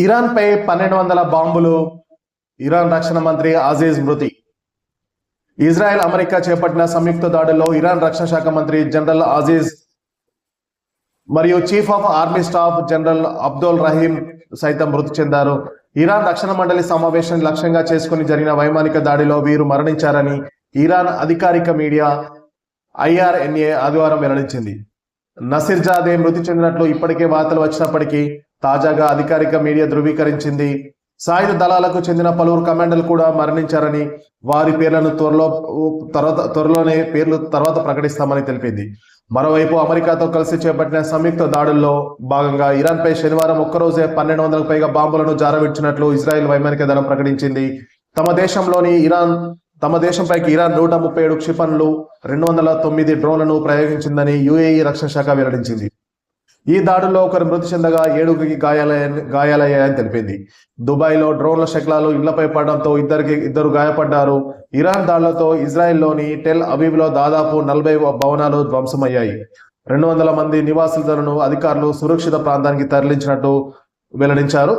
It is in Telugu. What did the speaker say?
ఇరాన్ పై 1200 బాంబులు. ఇరాన్ రక్షణ మంత్రి అజీజ్ మృతి. ఇజ్రాయెల్ అమెరికా చేపట్టిన సంయుక్త దాడుల్లో ఇరాన్ రక్షణ శాఖ మంత్రి జనరల్ అజీజ్ మరియు chief of army staff general Abdul Rahim సైతం మృతి చెందారు. ఇరాన్ రక్షణ మండలి సమావేశాన్ని లక్ష్యంగా చేసుకుని జరిగిన వైమానిక దాడిలో వీరు మరణించారని ఇరాన్ అధికారిక మీడియా IRNA ఆదివారం వెల్లడించింది. నసీర్జాదే మృతి చెందినట్లు ఇప్పటికే వార్తలు వచ్చినప్పటికీ తాజాగా అధికారిక మీడియా ధృవీకరించింది. సాయుధ దళాలకు చెందిన పలువురు కమాండర్లు కూడా మరణించారని, వారి పేర్లను త్వరలోనే తర్వాత ప్రకటిస్తామని తెలిపింది. మరోవైపు అమెరికాతో కలిసి చేపట్టిన సంయుక్త దాడుల్లో భాగంగా ఇరాన్ పై శనివారం ఒక్కరోజే 1200కు పైగా బాంబులను జారవిడిచినట్లు ఇజ్రాయెల్ వైమానిక దళం ప్రకటించింది. తమ దేశంపైకి ఇరాన్ 137 క్షిపణులు, 209 డ్రోన్లను ప్రయోగించిందని UAE రక్షణ శాఖ వెల్లడించింది. ఈ దాడుల్లో ఒకరు మృతి చెందగా 7గురికి గాయాలయ్యాయని తెలిపింది. దుబాయ్లో డ్రోన్ల శకలాలు ఇళ్లపై పడడంతో ఇద్దరు గాయపడ్డారు. ఇరాన్ దాడులతో ఇజ్రాయెల్లోని టెల్ అవీవ్లో దాదాపు 40 భవనాలు ధ్వంసమయ్యాయి. 200 మంది నివాసితులను అధికారులు సురక్షిత ప్రాంతానికి తరలించినట్టు వెల్లడించారు.